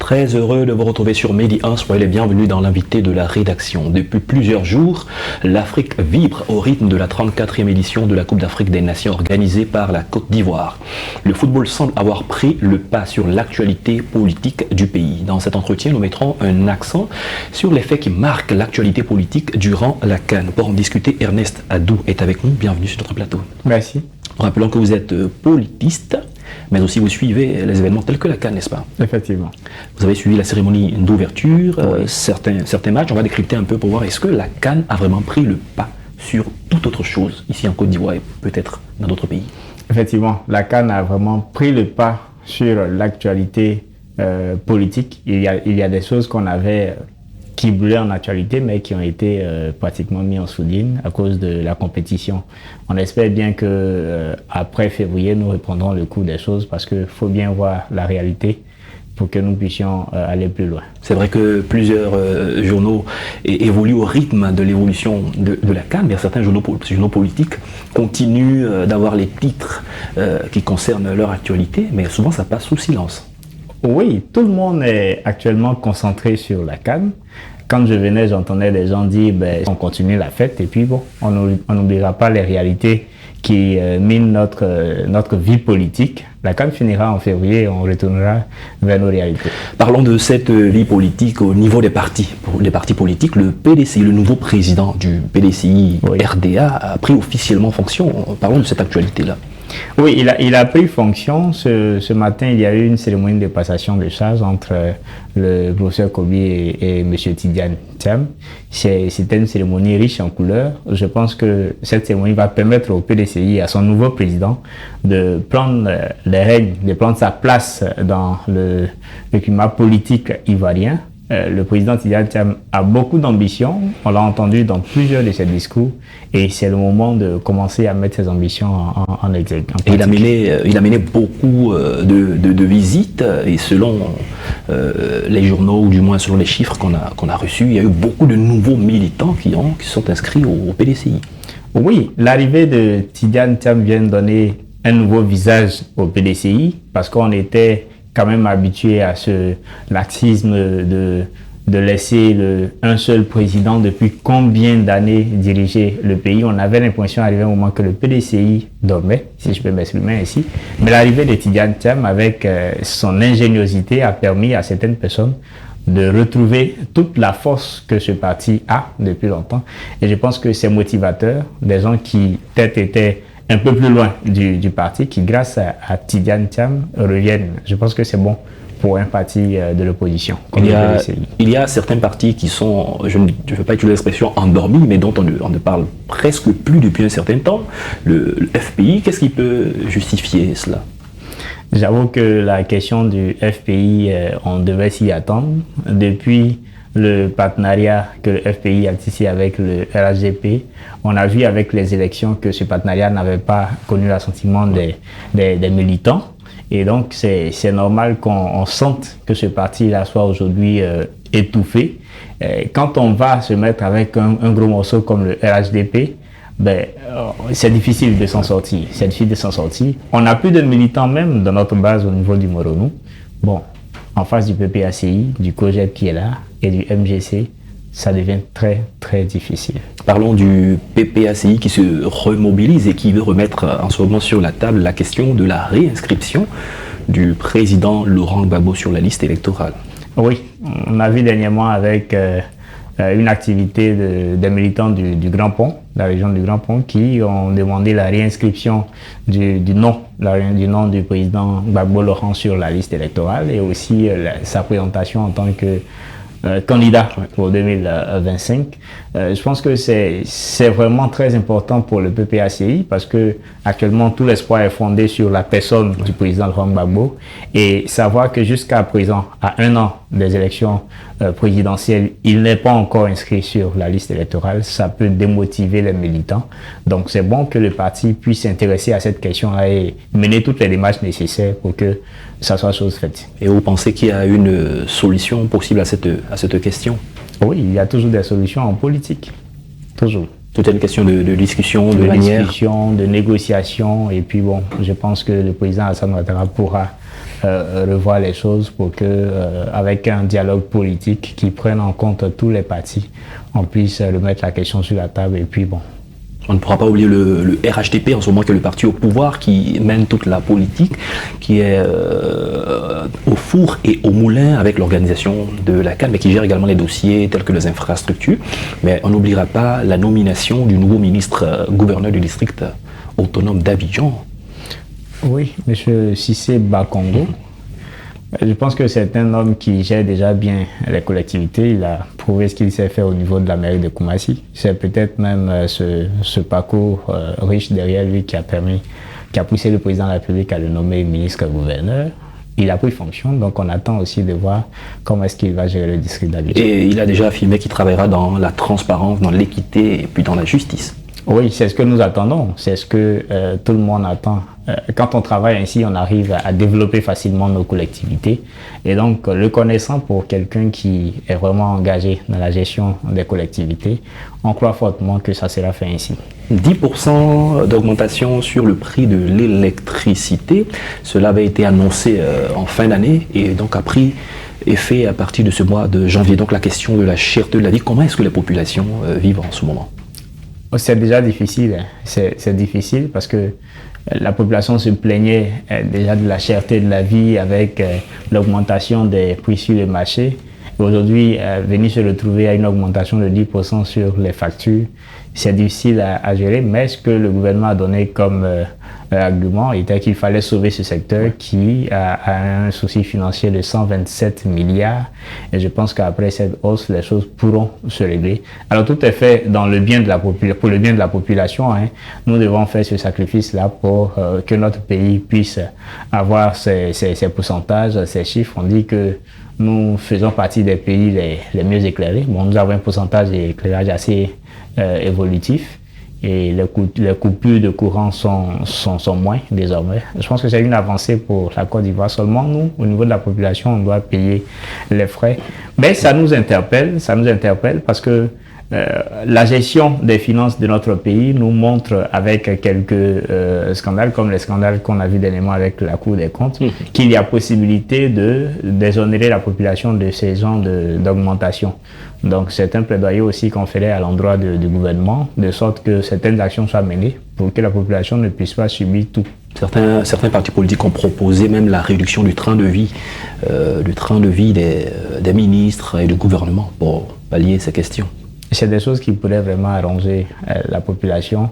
Très heureux de vous retrouver sur Medi 1. Soyez les bienvenus dans l'invité de la rédaction. Depuis plusieurs jours, l'Afrique vibre au rythme de la 34e édition de la Coupe d'Afrique des Nations organisée par la Côte d'Ivoire. Le football semble avoir pris le pas sur l'actualité politique du pays. Dans cet entretien, nous mettrons un accent sur les faits qui marquent l'actualité politique durant la CAN. Pour en discuter, Ernest Adou est avec nous. Bienvenue sur notre plateau. Merci. Rappelons que vous êtes politiste, mais aussi vous suivez les événements tels que la CAN, n'est-ce pas? Effectivement. Vous avez suivi la cérémonie d'ouverture, Oui. certains matchs. On va décrypter un peu pour voir est-ce que la CAN a vraiment pris le pas sur toute autre chose ici en Côte d'Ivoire et peut-être dans d'autres pays. Effectivement, la CAN a vraiment pris le pas sur l'actualité politique. Il y a des choses qu'on avait qui brûlaient en actualité, mais qui ont été pratiquement mis en sourdine à cause de la compétition. On espère bien que après février, nous reprendrons le cours des choses parce qu'il faut bien voir la réalité pour que nous puissions aller plus loin. C'est vrai que plusieurs journaux évoluent au rythme de l'évolution de la CAN, mais certains journaux politiques continuent d'avoir les titres qui concernent leur actualité, mais souvent ça passe sous silence. Oui, tout le monde est actuellement concentré sur la CAN. Quand je venais, j'entendais des gens dire on continue la fête et puis bon, on n'oubliera pas les réalités qui minent notre vie politique. La CAN finira en février et on retournera vers nos réalités. Parlons de cette vie politique au niveau des partis. Pour les partis politiques, le PDCI, le nouveau président du PDCI RDA, a pris officiellement fonction. Parlons de cette actualité-là. Oui, il a pris fonction. Ce matin, il y a eu une cérémonie de passation de charges entre le professeur Kobi et M. Tidiane Thiam. C'était une cérémonie riche en couleurs. Je pense que cette cérémonie va permettre au PDCI et à son nouveau président de prendre les règnes, de prendre sa place dans le climat politique ivoirien. Le président Tidiane Thiam a beaucoup d'ambition, on l'a entendu dans plusieurs de ses discours et c'est le moment de commencer à mettre ses ambitions en exergue. Il a mené beaucoup de visites et selon les journaux, ou du moins selon les chiffres qu'on a reçus, il y a eu beaucoup de nouveaux militants qui sont inscrits au PDCI. Oui, l'arrivée de Tidiane Thiam vient donner un nouveau visage au PDCI parce qu'on était quand même habitué à ce laxisme de laisser un seul président depuis combien d'années diriger le pays. On avait l'impression d'arriver au moment que le PDCI dormait, si je peux m'exprimer ainsi. Mais l'arrivée de Tidiane Thiam avec son ingéniosité a permis à certaines personnes de retrouver toute la force que ce parti a depuis longtemps. Et je pense que c'est motivateur, des gens qui peut-être étaient un peu plus loin du parti, qui grâce à Tidiane Thiam reviennent. Je pense que c'est bon pour un parti de l'opposition. Il y a certains partis qui sont, je ne veux pas utiliser l'expression endormis, mais dont on ne parle presque plus depuis un certain temps. Le FPI, qu'est-ce qui peut justifier cela? J'avoue que la question du FPI, on devait s'y attendre. Depuis le partenariat que le FPI a tissé avec le RHDP, on a vu avec les élections que ce partenariat n'avait pas connu l'assentiment des militants. Et donc, c'est normal qu'on sente que ce parti-là soit aujourd'hui étouffé. Quand on va se mettre avec un gros morceau comme le RHDP, c'est difficile de s'en sortir. On n'a plus de militants même dans notre base au niveau du Moronou. Bon, en face du PPACI, du COGEP qui est là et du MGC, ça devient très très difficile. Parlons du PPACI qui se remobilise et qui veut remettre en ce moment sur la table la question de la réinscription du président Laurent Gbagbo sur la liste électorale. Oui, on a vu dernièrement avec une activité des militants du Grand Pont, la région du Grand Pont, qui ont demandé la réinscription du nom du président Gbagbo Laurent sur la liste électorale et aussi sa présentation en tant que candidat pour 2025. Je pense que c'est vraiment très important pour le PPACI parce que actuellement tout l'espoir est fondé sur la personne du président Laurent Gbagbo et savoir que jusqu'à présent, à 1 an des élections présidentielles, il n'est pas encore inscrit sur la liste électorale, ça peut démotiver les militants. Donc c'est bon que le parti puisse s'intéresser à cette question-là et mener toutes les démarches nécessaires pour que ça soit chose faite. Et vous pensez qu'il y a une solution possible à cette question? Oui, il y a toujours des solutions en politique. Toujours. Tout est une question de discussion, de manière. Discussion, de négociation. Et puis bon, je pense que le président Alassane Ouattara pourra revoir les choses pour que, avec un dialogue politique qui prenne en compte tous les partis, on puisse remettre la question sur la table. Et puis bon. On ne pourra pas oublier le RHDP en ce moment, qui est le parti au pouvoir, qui mène toute la politique, qui est au four et au moulin avec l'organisation de la CAN, mais qui gère également les dossiers tels que les infrastructures. Mais on n'oubliera pas la nomination du nouveau ministre gouverneur du district autonome d'Abidjan. Oui, M. Cissé Bakongo. Je pense que c'est un homme qui gère déjà bien les collectivités. Il a prouvé ce qu'il sait faire au niveau de la mairie de Koumassi. C'est peut-être même ce parcours riche derrière lui qui a poussé le président de la République à le nommer ministre-gouverneur. Il a pris fonction, donc on attend aussi de voir comment est-ce qu'il va gérer le district d'Abidjan. Et il a déjà affirmé qu'il travaillera dans la transparence, dans l'équité et puis dans la justice. Oui, c'est ce que nous attendons, c'est ce que tout le monde attend. Quand on travaille ainsi, on arrive à développer facilement nos collectivités. Et donc, le connaissant pour quelqu'un qui est vraiment engagé dans la gestion des collectivités, on croit fortement que ça sera fait ainsi. 10% d'augmentation sur le prix de l'électricité, cela avait été annoncé en fin d'année et donc a pris effet à partir de ce mois de janvier. Donc la question de la cherté de la vie, comment est-ce que les populations vivent en ce moment? C'est déjà difficile, c'est difficile parce que la population se plaignait déjà de la cherté de la vie avec l'augmentation des prix sur le marché. Aujourd'hui, venir se retrouver à une augmentation de 10% sur les factures, c'est difficile à gérer, mais ce que le gouvernement a donné comme argument était qu'il fallait sauver ce secteur qui a un souci financier de 127 milliards. Et je pense qu'après cette hausse, les choses pourront se régler. Alors tout est fait dans le bien de la pour le bien de la population. Hein. Nous devons faire ce sacrifice-là pour que notre pays puisse avoir ces pourcentages, ces chiffres. On dit que nous faisons partie des pays les mieux éclairés. Bon, nous avons un pourcentage d'éclairage assez évolutif et les coupures de courant sont moins désormais. Je pense que c'est une avancée pour la Côte d'Ivoire. Seulement, nous, au niveau de la population, on doit payer les frais. Mais ça nous interpelle parce que la gestion des finances de notre pays nous montre avec quelques scandales, comme les scandales qu'on a vu dernièrement avec la Cour des comptes, qu'il y a possibilité de déshonorer la population de ces genres d'augmentation. Donc c'est un plaidoyer aussi qu'on ferait à l'endroit du gouvernement, de sorte que certaines actions soient menées pour que la population ne puisse pas subir tout. Certains partis politiques ont proposé même la réduction du train de vie, des ministres et du gouvernement pour pallier ces questions. C'est des choses qui pourraient vraiment arranger la population.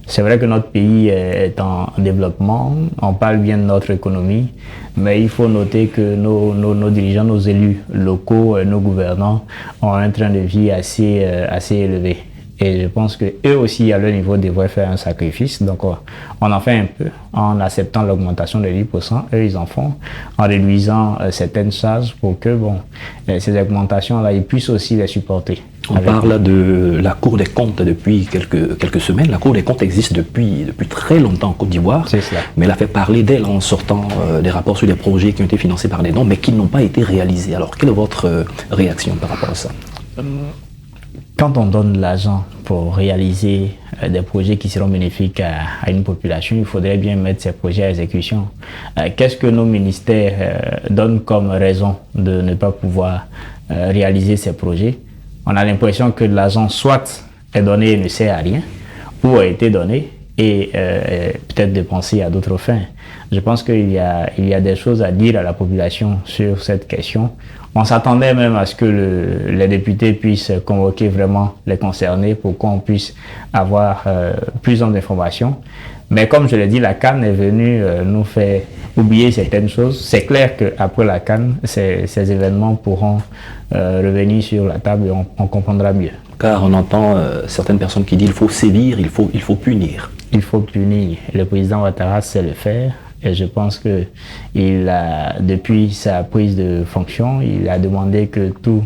C'est vrai que notre pays est en développement, on parle bien de notre économie, mais il faut noter que nos dirigeants, nos élus locaux, nos gouvernants ont un train de vie assez élevé. Et je pense qu'eux aussi, à leur niveau, devraient faire un sacrifice. Donc, on en fait un peu en acceptant l'augmentation de 10%. Eux, ils en font en réduisant certaines charges pour que ces augmentations-là, ils puissent aussi les supporter. On parle de la Cour des comptes depuis quelques semaines. La Cour des comptes existe depuis très longtemps en Côte d'Ivoire. C'est cela. Mais elle a fait parler d'elle en sortant des rapports sur des projets qui ont été financés par des dons, mais qui n'ont pas été réalisés. Alors, quelle est votre réaction par rapport à ça? Quand on donne de l'argent pour réaliser des projets qui seront bénéfiques à une population, il faudrait bien mettre ces projets à exécution. Qu'est-ce que nos ministères donnent comme raison de ne pas pouvoir réaliser ces projets? On a l'impression que de l'argent soit est donné et ne sert à rien, ou a été donné et peut-être dépensé à d'autres fins. Je pense qu'il y a des choses à dire à la population sur cette question. On s'attendait même à ce que les députés puissent convoquer vraiment les concernés pour qu'on puisse avoir plus d'informations. Mais comme je l'ai dit, la CAN est venue nous faire oublier certaines choses. C'est clair qu'après la CAN, ces événements pourront revenir sur la table et on comprendra mieux. Car on entend certaines personnes qui disent qu'il faut sévir, il faut punir. Il faut punir. Le président Ouattara sait le faire. Et je pense que depuis sa prise de fonction, il a demandé que tous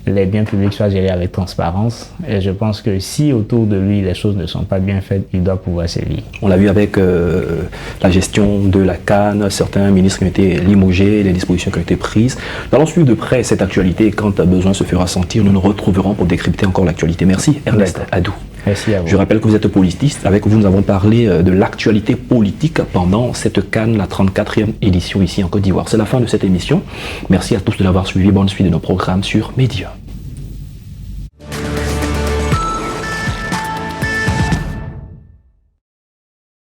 les biens publics soient gérés avec transparence. Et je pense que si autour de lui les choses ne sont pas bien faites, il doit pouvoir sévir. On l'a vu avec la gestion de la CAN, certains ministres qui ont été limogés, les dispositions qui ont été prises. Nous allons suivre de près cette actualité. Quand besoin se fera sentir, nous nous retrouverons pour décrypter encore l'actualité. Merci Ernest Adou. Merci à vous. Je rappelle que vous êtes politiste. Avec vous, nous avons parlé de l'actualité politique pendant cette CAN, la 34e édition ici en Côte d'Ivoire. C'est la fin de cette émission. Merci à tous de l'avoir suivi. Bonne suite de nos programmes sur Média.